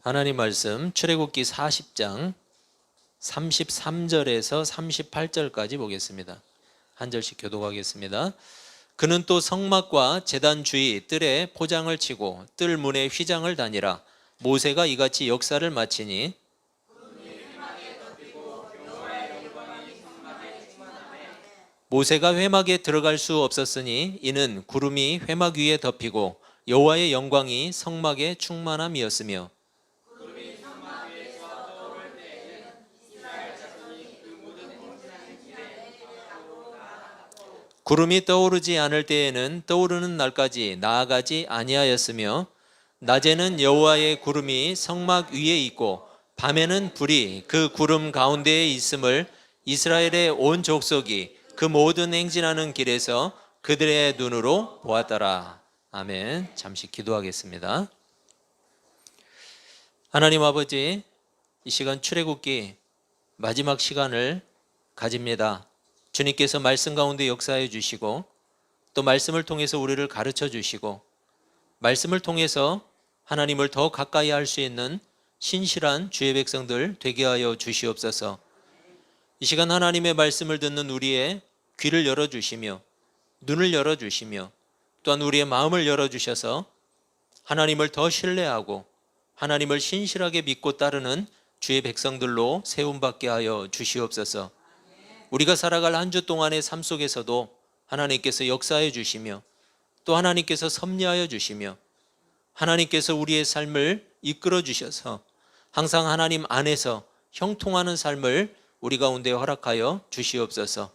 하나님 말씀 출애굽기 40장 33절에서 38절까지 보겠습니다. 한 절씩 교독하겠습니다. 그는 또 성막과 제단 주위 뜰에 포장을 치고 뜰 문에 휘장을 다니라. 모세가 이같이 역사를 마치니 모세가 회막에 들어갈 수 없었으니 이는 구름이 회막 위에 덮이고 여호와의 영광이 성막에 충만함이었으며 구름이 떠오르지 않을 때에는 떠오르는 날까지 나아가지 아니하였으며 낮에는 여호와의 구름이 성막 위에 있고 밤에는 불이 그 구름 가운데에 있음을 이스라엘의 온 족속이 그 모든 행진하는 길에서 그들의 눈으로 보았더라. 아멘. 잠시 기도하겠습니다. 하나님 아버지, 이 시간 출애굽기 마지막 시간을 가집니다. 주님께서 말씀 가운데 역사해 주시고 또 말씀을 통해서 우리를 가르쳐 주시고 말씀을 통해서 하나님을 더 가까이 할 수 있는 신실한 주의 백성들 되게 하여 주시옵소서. 이 시간 하나님의 말씀을 듣는 우리의 귀를 열어주시며 눈을 열어주시며 또한 우리의 마음을 열어주셔서 하나님을 더 신뢰하고 하나님을 신실하게 믿고 따르는 주의 백성들로 세움받게 하여 주시옵소서. 우리가 살아갈 한 주 동안의 삶 속에서도 하나님께서 역사해 주시며 또 하나님께서 섭리하여 주시며 하나님께서 우리의 삶을 이끌어 주셔서 항상 하나님 안에서 형통하는 삶을 우리 가운데 허락하여 주시옵소서.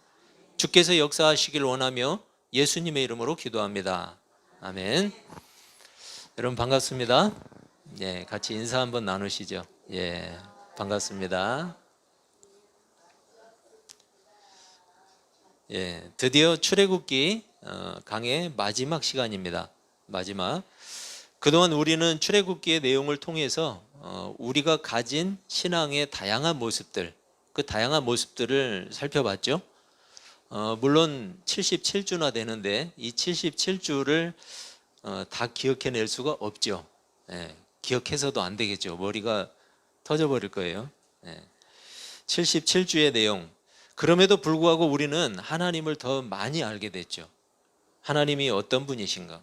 주께서 역사하시길 원하며 예수님의 이름으로 기도합니다. 아멘. 여러분 반갑습니다. 같이 인사 한번 나누시죠. 반갑습니다. 드디어 출애굽기 강의 마지막 시간입니다. 마지막. 그동안 우리는 출애굽기의 내용을 통해서 우리가 가진 신앙의 다양한 모습들, 그 다양한 모습들을 살펴봤죠. 물론 77주나 되는데 이 77주를 다 기억해낼 수가 없죠. 기억해서도 안 되겠죠. 머리가 터져버릴 거예요. 77주의 내용. 그럼에도 불구하고 우리는 하나님을 더 많이 알게 됐죠. 하나님이 어떤 분이신가?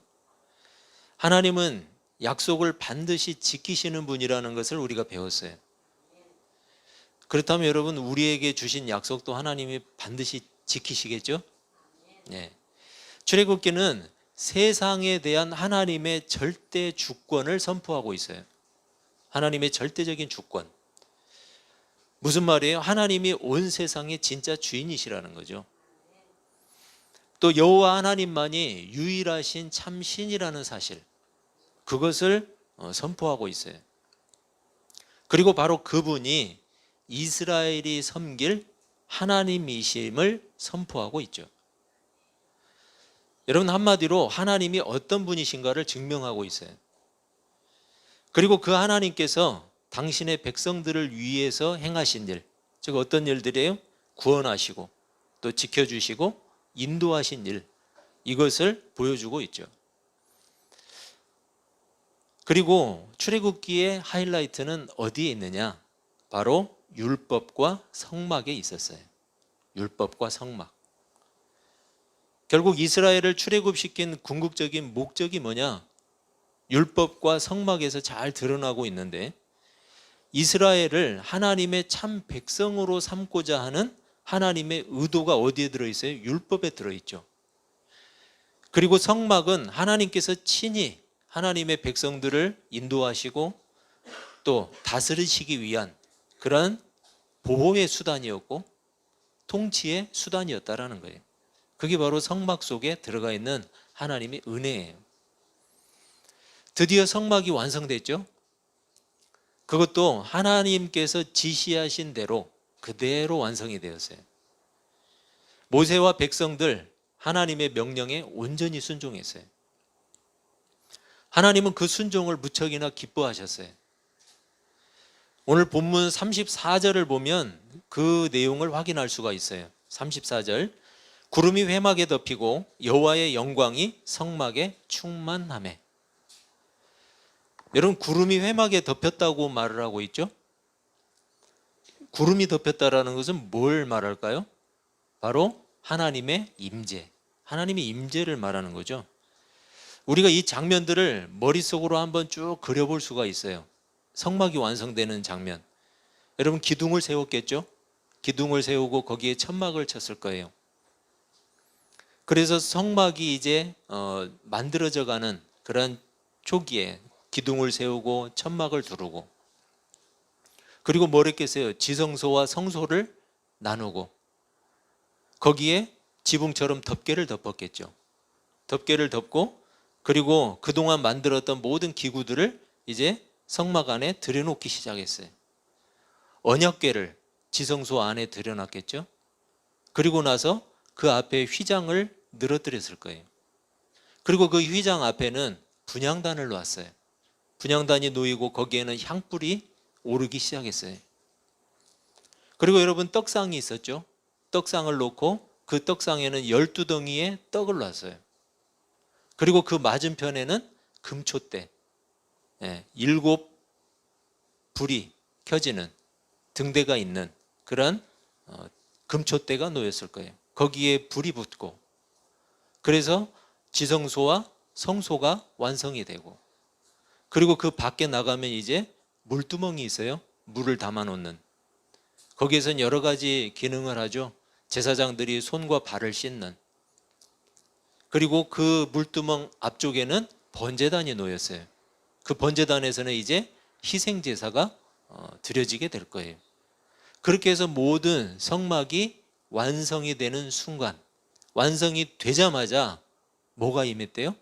하나님은 약속을 반드시 지키시는 분이라는 것을 우리가 배웠어요. 그렇다면 여러분, 우리에게 주신 약속도 하나님이 반드시 지키시겠죠? 출애굽기는 세상에 대한 하나님의 절대 주권을 선포하고 있어요. 하나님의 절대적인 주권. 무슨 말이에요? 하나님이 온 세상의 진짜 주인이시라는 거죠. 또 여호와 하나님만이 유일하신 참 신이라는 사실, 그것을 선포하고 있어요. 그리고 바로 그분이 이스라엘이 섬길 하나님이심을 선포하고 있죠. 여러분, 한마디로 하나님이 어떤 분이신가를 증명하고 있어요. 그리고 그 하나님께서 당신의 백성들을 위해서 행하신 일, 즉 어떤 일들이에요? 구원하시고 또 지켜주시고 인도하신 일, 이것을 보여주고 있죠. 그리고 출애굽기의 하이라이트는 어디에 있느냐? 바로 율법과 성막에 있었어요. 율법과 성막. 결국 이스라엘을 출애굽시킨 궁극적인 목적이 뭐냐? 율법과 성막에서 잘 드러나고 있는데, 이스라엘을 하나님의 참 백성으로 삼고자 하는 하나님의 의도가 어디에 들어있어요? 율법에 들어있죠. 그리고 성막은 하나님께서 친히 하나님의 백성들을 인도하시고 또 다스리시기 위한 그런 보호의 수단이었고 통치의 수단이었다라는 거예요. 그게 바로 성막 속에 들어가 있는 하나님의 은혜예요. 드디어 성막이 완성됐죠. 그것도 하나님께서 지시하신 대로 그대로 완성이 되었어요. 모세와 백성들 하나님의 명령에 온전히 순종했어요. 하나님은 그 순종을 무척이나 기뻐하셨어요. 오늘 본문 34절을 보면 그 내용을 확인할 수가 있어요. 34절. 구름이 회막에 덮이고 여호와의 영광이 성막에 충만하매. 여러분, 구름이 회막에 덮였다고 말을 하고 있죠? 구름이 덮였다라는 것은 뭘 말할까요? 바로 하나님의 임재, 하나님의 임재를 말하는 거죠. 우리가 이 장면들을 머릿속으로 한번 쭉 그려볼 수가 있어요. 성막이 완성되는 장면. 여러분, 기둥을 세웠겠죠? 기둥을 세우고 거기에 천막을 쳤을 거예요. 그래서 성막이 이제 만들어져 가는 그런 초기에 기둥을 세우고 천막을 두르고, 그리고 뭘 했겠어요? 지성소와 성소를 나누고 거기에 지붕처럼 덮개를 덮었겠죠. 덮개를 덮고, 그리고 그동안 만들었던 모든 기구들을 이제 성막 안에 들여놓기 시작했어요. 언약궤를 지성소 안에 들여놨겠죠. 그리고 나서 그 앞에 휘장을 늘어뜨렸을 거예요. 그리고 그 휘장 앞에는 분향단을 놨어요. 분향단이 놓이고 거기에는 향불이 오르기 시작했어요. 그리고 여러분, 떡상이 있었죠. 떡상을 놓고 그 떡상에는 12덩이의 떡을 놨어요. 그리고 그 맞은편에는 금촛대, 7불이 켜지는 등대가 있는 그런 금촛대가 놓였을 거예요. 거기에 불이 붙고, 그래서 지성소와 성소가 완성이 되고, 그리고 그 밖에 나가면 이제 물두멍이 있어요. 물을 담아 놓는. 거기에서는 여러 가지 기능을 하죠. 제사장들이 손과 발을 씻는. 그리고 그 물두멍 앞쪽에는 번제단이 놓였어요. 그 번제단에서는 이제 희생제사가 드려지게 될 거예요. 그렇게 해서 모든 성막이 완성이 되는 순간, 완성이 되자마자 뭐가 임했대요?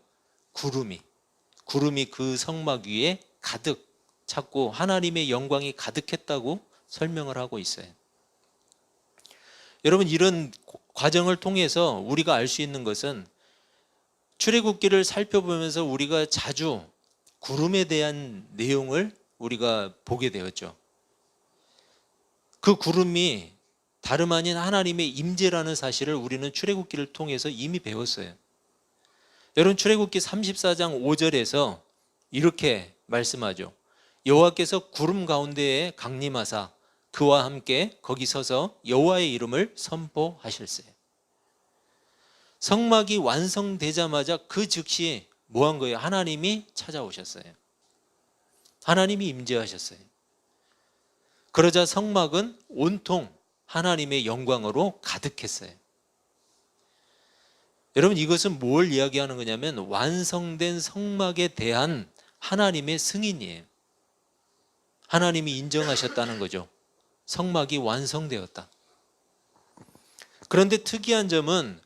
구름이 그 성막 위에 가득 찼고 하나님의 영광이 가득했다고 설명을 하고 있어요. 여러분, 이런 과정을 통해서 우리가 알 수 있는 것은, 출애굽기를 살펴보면서 우리가 자주 구름에 대한 내용을 우리가 보게 되었죠. 그 구름이 다름 아닌 하나님의 임재라는 사실을 우리는 출애굽기를 통해서 이미 배웠어요. 여러분, 출애굽기 34장 5절에서 이렇게 말씀하죠. 여호와께서 구름 가운데에 강림하사 그와 함께 거기 서서 여호와의 이름을 선포하실세. 성막이 완성되자마자 그 즉시 뭐 한 거예요? 하나님이 찾아오셨어요. 하나님이 임재하셨어요. 그러자 성막은 온통 하나님의 영광으로 가득했어요. 여러분, 이것은 뭘 이야기하는 거냐면 완성된 성막에 대한 하나님의 승인이에요. 하나님이 인정하셨다는 거죠. 성막이 완성되었다. 그런데 특이한 점은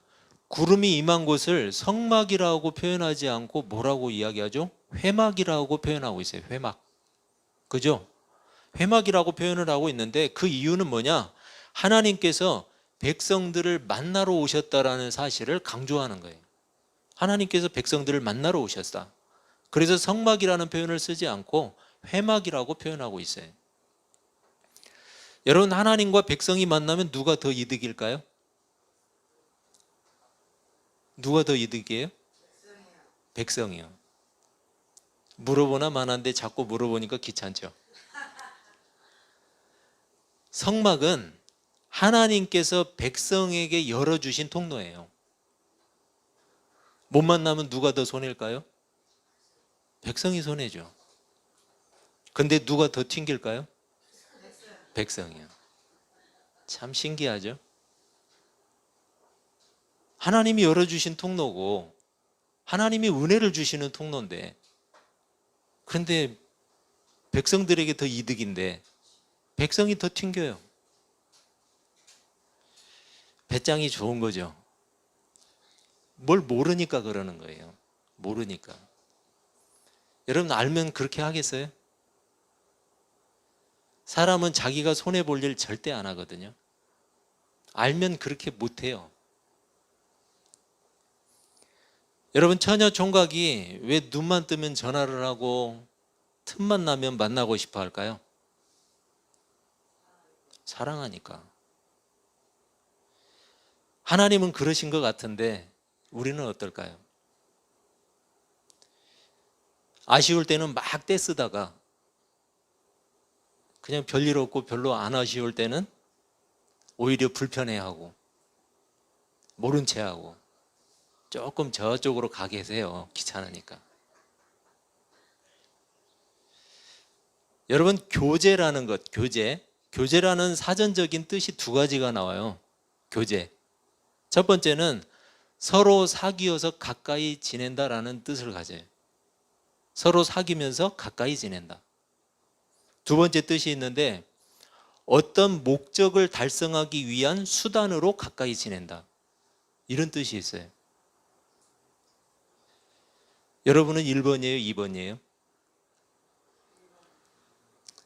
구름이 임한 곳을 성막이라고 표현하지 않고 뭐라고 이야기하죠? 회막이라고 표현하고 있어요. 회막. 그죠? 회막이라고 표현을 하고 있는데 그 이유는 뭐냐? 하나님께서 백성들을 만나러 오셨다라는 사실을 강조하는 거예요. 하나님께서 백성들을 만나러 오셨다. 그래서 성막이라는 표현을 쓰지 않고 회막이라고 표현하고 있어요. 여러분, 하나님과 백성이 만나면 누가 더 이득일까요? 누가 더 이득이에요? 백성이요. 물어보나 마나인데 자꾸 물어보니까 귀찮죠. 성막은 하나님께서 백성에게 열어주신 통로예요. 못 만나면 누가 더 손해일까요? 백성이 손해죠. 근데 누가 더 튕길까요? 백성이요. 참 신기하죠? 하나님이 열어주신 통로고 하나님이 은혜를 주시는 통로인데, 그런데 백성들에게 더 이득인데 백성이 더 튕겨요. 배짱이 좋은 거죠. 뭘 모르니까 그러는 거예요. 모르니까. 여러분, 알면 그렇게 하겠어요? 사람은 자기가 손해볼 일 절대 안 하거든요. 알면 그렇게 못해요. 여러분, 처녀 총각이 왜 눈만 뜨면 전화를 하고 틈만 나면 만나고 싶어 할까요? 사랑하니까. 하나님은 그러신 것 같은데 우리는 어떨까요? 아쉬울 때는 막 떼쓰다가 그냥 별일 없고 별로 안 아쉬울 때는 오히려 불편해하고 모른 체하고 조금 저쪽으로 가 계세요. 귀찮으니까. 여러분, 교제라는 것, 교제라는 사전적인 뜻이 두 가지가 나와요. 교제. 첫 번째는 서로 사귀어서 가까이 지낸다라는 뜻을 가져요. 서로 사귀면서 가까이 지낸다. 두 번째 뜻이 있는데 어떤 목적을 달성하기 위한 수단으로 가까이 지낸다. 이런 뜻이 있어요. 여러분은 1번이에요? 2번이에요?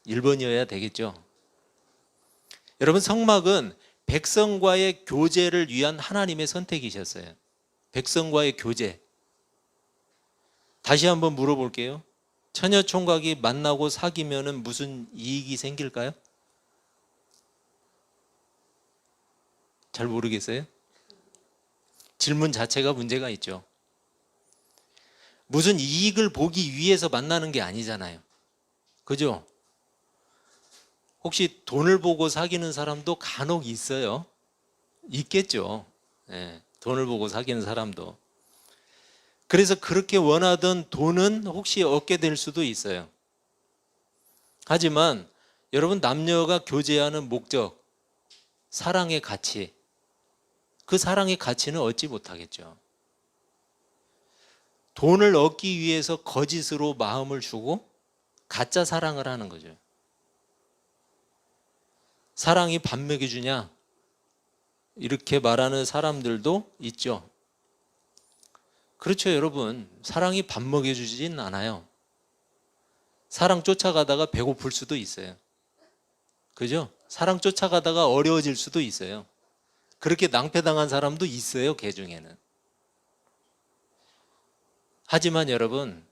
1번이어야 되겠죠. 여러분, 성막은 백성과의 교제를 위한 하나님의 선택이셨어요. 백성과의 교제. 다시 한번 물어볼게요. 처녀 총각이 만나고 사귀면 무슨 이익이 생길까요? 잘 모르겠어요? 질문 자체가 문제가 있죠. 무슨 이익을 보기 위해서 만나는 게 아니잖아요. 그죠? 혹시 돈을 보고 사귀는 사람도 간혹 있어요? 있겠죠. 네, 돈을 보고 사귀는 사람도. 그래서 그렇게 원하던 돈은 혹시 얻게 될 수도 있어요. 하지만 여러분, 남녀가 교제하는 목적, 사랑의 가치, 그 사랑의 가치는 얻지 못하겠죠. 돈을 얻기 위해서 거짓으로 마음을 주고 가짜 사랑을 하는 거죠. 사랑이 밥 먹여주냐? 이렇게 말하는 사람들도 있죠. 그렇죠, 여러분. 사랑이 밥 먹여주진 않아요. 사랑 쫓아가다가 배고플 수도 있어요. 그죠? 사랑 쫓아가다가 어려워질 수도 있어요. 그렇게 낭패당한 사람도 있어요, 개 중에는. 하지만 여러분,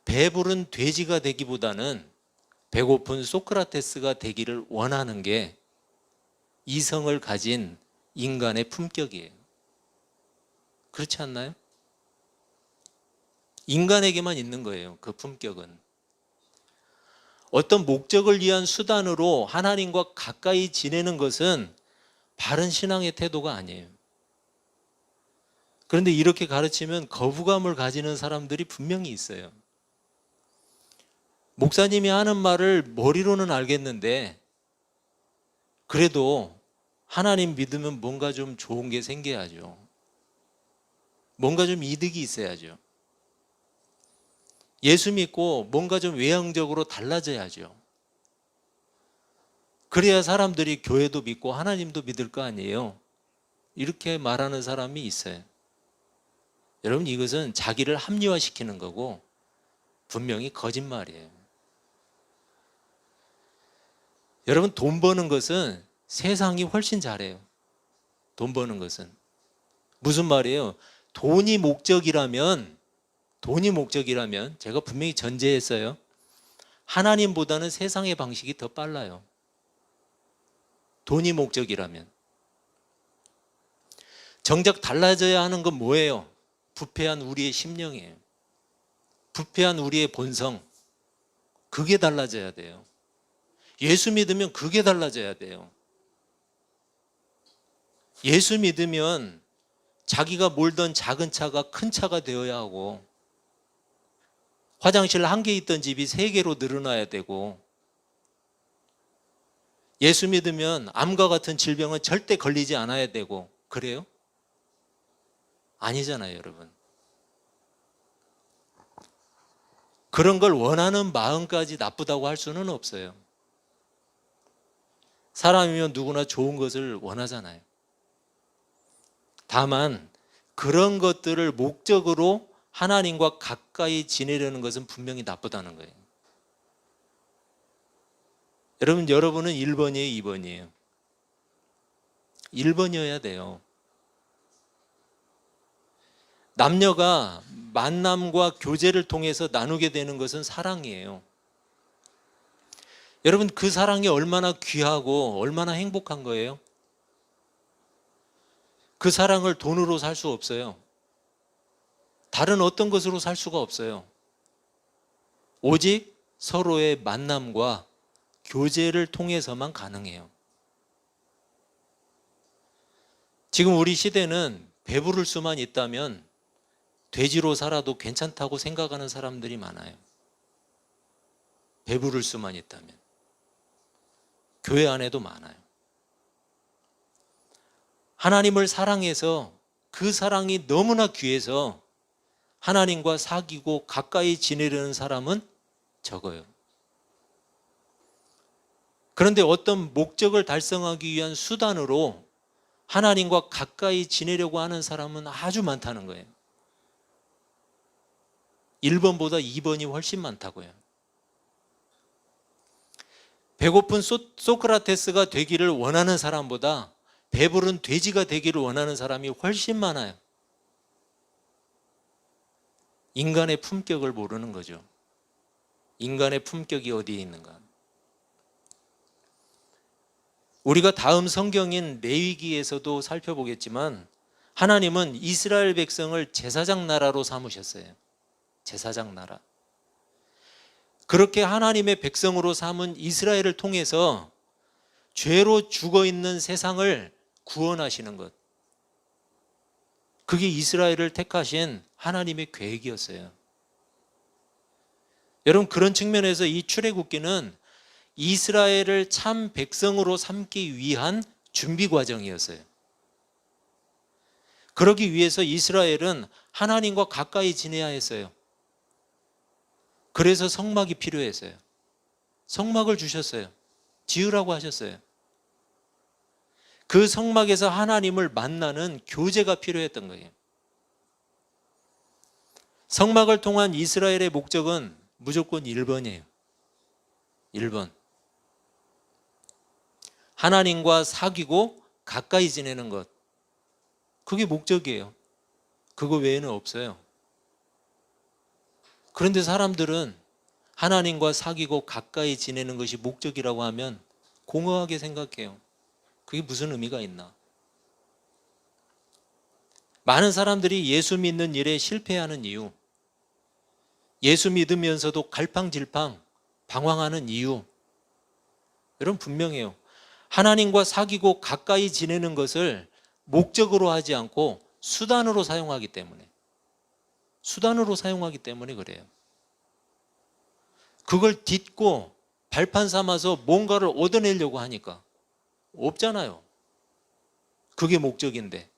배부른 돼지가 되기보다는 배고픈 소크라테스가 되기를 원하는 게 이성을 가진 인간의 품격이에요. 그렇지 않나요? 인간에게만 있는 거예요, 그 품격은. 어떤 목적을 위한 수단으로 하나님과 가까이 지내는 것은 바른 신앙의 태도가 아니에요. 그런데 이렇게 가르치면 거부감을 가지는 사람들이 분명히 있어요. 목사님이 하는 말을 머리로는 알겠는데 그래도 하나님 믿으면 뭔가 좀 좋은 게 생겨야죠. 뭔가 좀 이득이 있어야죠. 예수 믿고 뭔가 좀 외형적으로 달라져야죠. 그래야 사람들이 교회도 믿고 하나님도 믿을 거 아니에요. 이렇게 말하는 사람이 있어요. 여러분, 이것은 자기를 합리화시키는 거고 분명히 거짓말이에요. 여러분, 돈 버는 것은 세상이 훨씬 잘해요. 돈 버는 것은. 무슨 말이에요? 돈이 목적이라면 제가 분명히 전제했어요. 하나님보다는 세상의 방식이 더 빨라요. 돈이 목적이라면. 정작 달라져야 하는 건 뭐예요? 부패한 우리의 심령이에요. 부패한 우리의 본성. 그게 달라져야 돼요. 예수 믿으면 그게 달라져야 돼요. 예수 믿으면 자기가 몰던 작은 차가 큰 차가 되어야 하고, 화장실 한 개 있던 집이 3개로 늘어나야 되고, 예수 믿으면 암과 같은 질병은 절대 걸리지 않아야 되고, 그래요? 아니잖아요, 여러분. 그런 걸 원하는 마음까지 나쁘다고 할 수는 없어요. 사람이면 누구나 좋은 것을 원하잖아요. 다만 그런 것들을 목적으로 하나님과 가까이 지내려는 것은 분명히 나쁘다는 거예요. 여러분은 1번이에요, 2번이에요? 1번이어야 돼요. 남녀가 만남과 교제를 통해서 나누게 되는 것은 사랑이에요. 여러분, 그 사랑이 얼마나 귀하고 얼마나 행복한 거예요? 그 사랑을 돈으로 살 수 없어요. 다른 어떤 것으로 살 수가 없어요. 오직 서로의 만남과 교제를 통해서만 가능해요. 지금 우리 시대는 배부를 수만 있다면 돼지로 살아도 괜찮다고 생각하는 사람들이 많아요. 배부를 수만 있다면. 교회 안에도 많아요. 하나님을 사랑해서 그 사랑이 너무나 귀해서 하나님과 사귀고 가까이 지내려는 사람은 적어요. 그런데 어떤 목적을 달성하기 위한 수단으로 하나님과 가까이 지내려고 하는 사람은 아주 많다는 거예요. 1번보다 2번이 훨씬 많다고요. 배고픈 소크라테스가 되기를 원하는 사람보다 배부른 돼지가 되기를 원하는 사람이 훨씬 많아요. 인간의 품격을 모르는 거죠. 인간의 품격이 어디에 있는가. 우리가 다음 성경인 레위기에서도 살펴보겠지만 하나님은 이스라엘 백성을 제사장 나라로 삼으셨어요. 제사장 나라. 그렇게 하나님의 백성으로 삼은 이스라엘을 통해서 죄로 죽어있는 세상을 구원하시는 것. 그게 이스라엘을 택하신 하나님의 계획이었어요. 여러분, 그런 측면에서 이 출애굽기는 이스라엘을 참 백성으로 삼기 위한 준비 과정이었어요. 그러기 위해서 이스라엘은 하나님과 가까이 지내야 했어요. 그래서 성막이 필요했어요. 성막을 주셨어요. 지으라고 하셨어요. 그 성막에서 하나님을 만나는 교제가 필요했던 거예요. 성막을 통한 이스라엘의 목적은 무조건 1번이에요. 1번. 하나님과 사귀고 가까이 지내는 것. 그게 목적이에요. 그거 외에는 없어요. 그런데 사람들은 하나님과 사귀고 가까이 지내는 것이 목적이라고 하면 공허하게 생각해요. 그게 무슨 의미가 있나? 많은 사람들이 예수 믿는 일에 실패하는 이유, 예수 믿으면서도 갈팡질팡 방황하는 이유, 여러분 분명해요. 하나님과 사귀고 가까이 지내는 것을 목적으로 하지 않고 수단으로 사용하기 때문에 그래요. 그걸 딛고 발판 삼아서 뭔가를 얻어내려고 하니까 없잖아요. 그게 목적인데.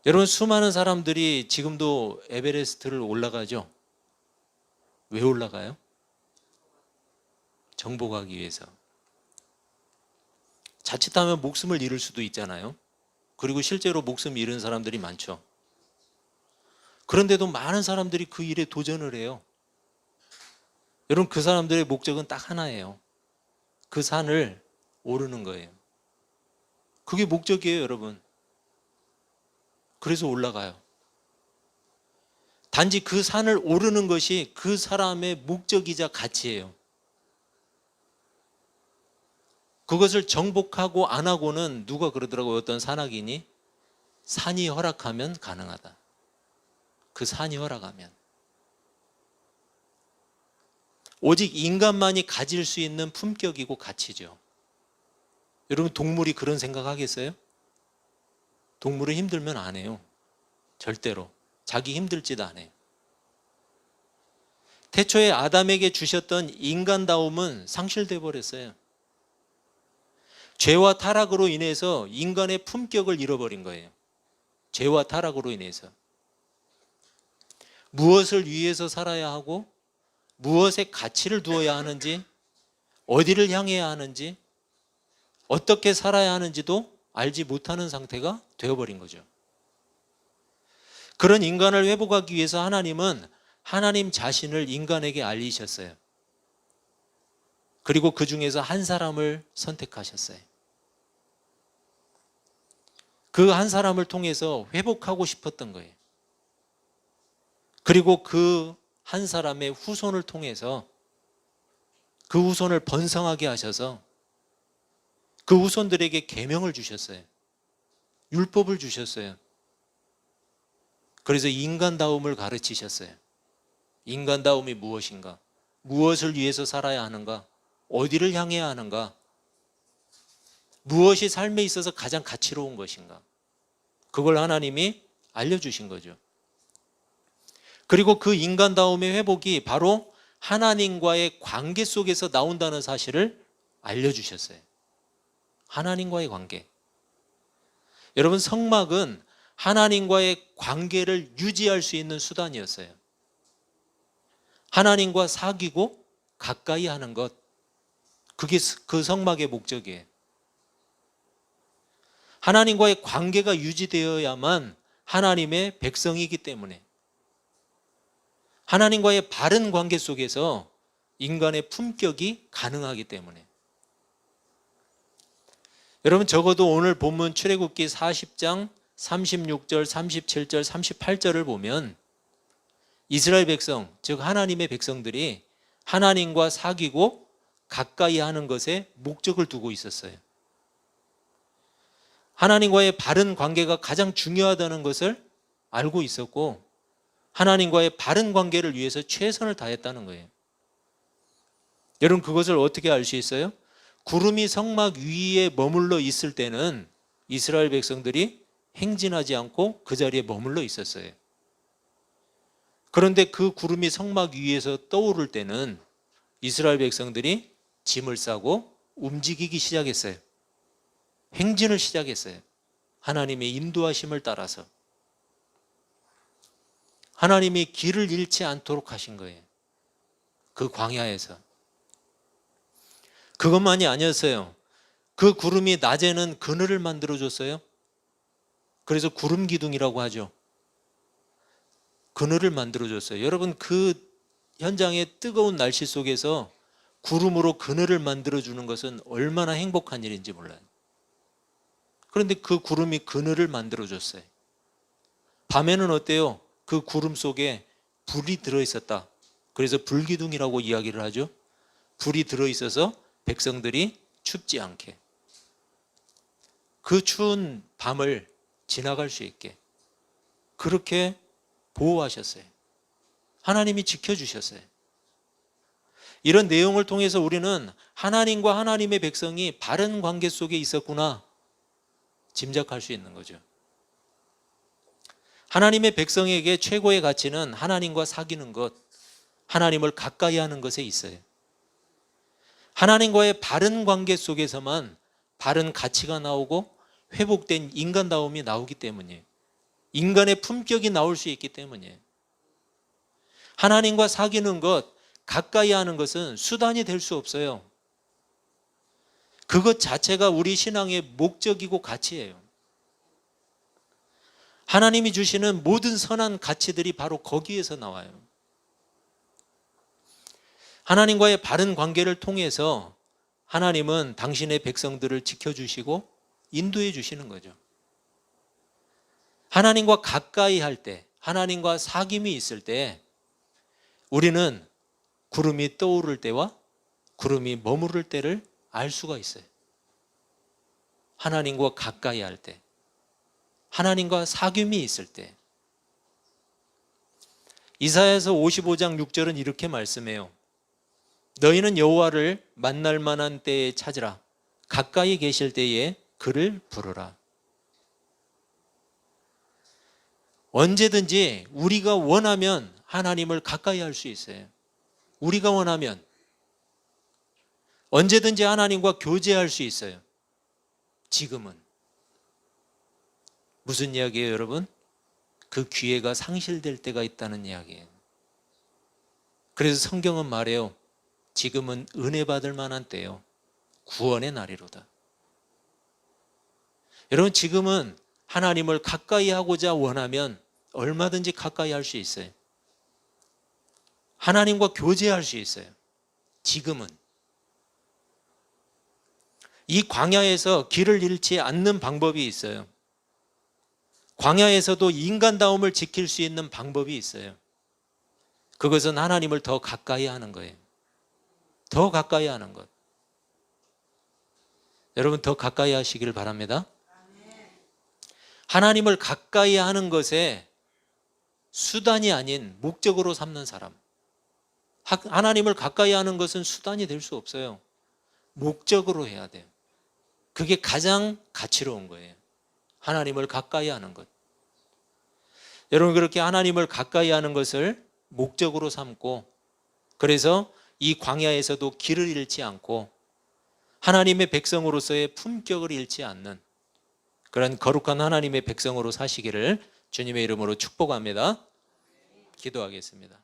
여러분, 수많은 사람들이 지금도 에베레스트를 올라가죠. 왜 올라가요? 정복하기 위해서. 자칫하면 목숨을 잃을 수도 있잖아요. 그리고 실제로 목숨 잃은 사람들이 많죠. 그런데도 많은 사람들이 그 일에 도전을 해요. 여러분, 그 사람들의 목적은 딱 하나예요. 그 산을 오르는 거예요. 그게 목적이에요, 여러분. 그래서 올라가요. 단지 그 산을 오르는 것이 그 사람의 목적이자 가치예요. 그것을 정복하고 안 하고는 누가 그러더라고요. 어떤 산악인이 산이 허락하면 가능하다. 그 산이 허락하면. 오직 인간만이 가질 수 있는 품격이고 가치죠. 여러분, 동물이 그런 생각하겠어요? 동물은 힘들면 안 해요. 절대로. 자기 힘들 짓 안 해요. 태초에 아담에게 주셨던 인간다움은 상실돼 버렸어요. 죄와 타락으로 인해서 인간의 품격을 잃어버린 거예요. 죄와 타락으로 인해서. 무엇을 위해서 살아야 하고 무엇에 가치를 두어야 하는지, 어디를 향해야 하는지, 어떻게 살아야 하는지도 알지 못하는 상태가 되어버린 거죠. 그런 인간을 회복하기 위해서 하나님은 하나님 자신을 인간에게 알리셨어요. 그리고 그 중에서 한 사람을 선택하셨어요. 그 한 사람을 통해서 회복하고 싶었던 거예요. 그리고 그 한 사람의 후손을 통해서 그 후손을 번성하게 하셔서 그 후손들에게 계명을 주셨어요. 율법을 주셨어요. 그래서 인간다움을 가르치셨어요. 인간다움이 무엇인가? 무엇을 위해서 살아야 하는가? 어디를 향해야 하는가? 무엇이 삶에 있어서 가장 가치로운 것인가? 그걸 하나님이 알려주신 거죠. 그리고 그 인간다움의 회복이 바로 하나님과의 관계 속에서 나온다는 사실을 알려주셨어요. 하나님과의 관계. 여러분, 성막은 하나님과의 관계를 유지할 수 있는 수단이었어요. 하나님과 사귀고 가까이 하는 것, 그게 그 성막의 목적이에요. 하나님과의 관계가 유지되어야만 하나님의 백성이기 때문에, 하나님과의 바른 관계 속에서 인간의 품격이 가능하기 때문에. 여러분, 적어도 오늘 본문 출애굽기 40장 36절, 37절, 38절을 보면 이스라엘 백성, 즉 하나님의 백성들이 하나님과 사귀고 가까이 하는 것에 목적을 두고 있었어요. 하나님과의 바른 관계가 가장 중요하다는 것을 알고 있었고, 하나님과의 바른 관계를 위해서 최선을 다했다는 거예요. 여러분, 그것을 어떻게 알 수 있어요? 구름이 성막 위에 머물러 있을 때는 이스라엘 백성들이 행진하지 않고 그 자리에 머물러 있었어요. 그런데 그 구름이 성막 위에서 떠오를 때는 이스라엘 백성들이 짐을 싸고 움직이기 시작했어요. 행진을 시작했어요. 하나님의 인도하심을 따라서. 하나님이 길을 잃지 않도록 하신 거예요. 그 광야에서. 그것만이 아니었어요. 그 구름이 낮에는 그늘을 만들어줬어요. 그래서 구름 기둥이라고 하죠. 그늘을 만들어줬어요. 여러분, 그 현장의 뜨거운 날씨 속에서 구름으로 그늘을 만들어주는 것은 얼마나 행복한 일인지 몰라요. 그런데 그 구름이 그늘을 만들어줬어요. 밤에는 어때요? 그 구름 속에 불이 들어있었다. 그래서 불기둥이라고 이야기를 하죠. 불이 들어있어서 백성들이 춥지 않게, 그 추운 밤을 지나갈 수 있게 그렇게 보호하셨어요. 하나님이 지켜주셨어요. 이런 내용을 통해서 우리는 하나님과 하나님의 백성이 바른 관계 속에 있었구나 짐작할 수 있는 거죠. 하나님의 백성에게 최고의 가치는 하나님과 사귀는 것, 하나님을 가까이 하는 것에 있어요. 하나님과의 바른 관계 속에서만 바른 가치가 나오고 회복된 인간다움이 나오기 때문이에요. 인간의 품격이 나올 수 있기 때문이에요. 하나님과 사귀는 것, 가까이 하는 것은 수단이 될 수 없어요. 그것 자체가 우리 신앙의 목적이고 가치예요. 하나님이 주시는 모든 선한 가치들이 바로 거기에서 나와요. 하나님과의 바른 관계를 통해서 하나님은 당신의 백성들을 지켜주시고 인도해 주시는 거죠. 하나님과 가까이 할 때, 하나님과 사귐이 있을 때 우리는 구름이 떠오를 때와 구름이 머무를 때를 알 수가 있어요. 하나님과 가까이 할 때, 하나님과 사귐이 있을 때. 이사야서 55장 6절은 이렇게 말씀해요. 너희는 여호와를 만날 만한 때에 찾으라. 가까이 계실 때에 그를 부르라. 언제든지 우리가 원하면 하나님을 가까이 할 수 있어요. 우리가 원하면 언제든지 하나님과 교제할 수 있어요. 지금은. 무슨 이야기예요, 여러분? 그 기회가 상실될 때가 있다는 이야기예요. 그래서 성경은 말해요. 지금은 은혜 받을 만한 때요. 구원의 날이로다. 여러분, 지금은 하나님을 가까이 하고자 원하면 얼마든지 가까이 할 수 있어요. 하나님과 교제할 수 있어요. 지금은. 이 광야에서 길을 잃지 않는 방법이 있어요. 광야에서도 인간다움을 지킬 수 있는 방법이 있어요. 그것은 하나님을 더 가까이 하는 거예요. 더 가까이 하는 것. 여러분, 더 가까이 하시기를 바랍니다. 하나님을 가까이 하는 것에 수단이 아닌 목적으로 삼는 사람. 하나님을 가까이 하는 것은 수단이 될 수 없어요. 목적으로 해야 돼요. 그게 가장 가치로운 거예요. 하나님을 가까이 하는 것. 여러분, 그렇게 하나님을 가까이 하는 것을 목적으로 삼고, 그래서 이 광야에서도 길을 잃지 않고 하나님의 백성으로서의 품격을 잃지 않는 그런 거룩한 하나님의 백성으로 사시기를 주님의 이름으로 축복합니다. 기도하겠습니다.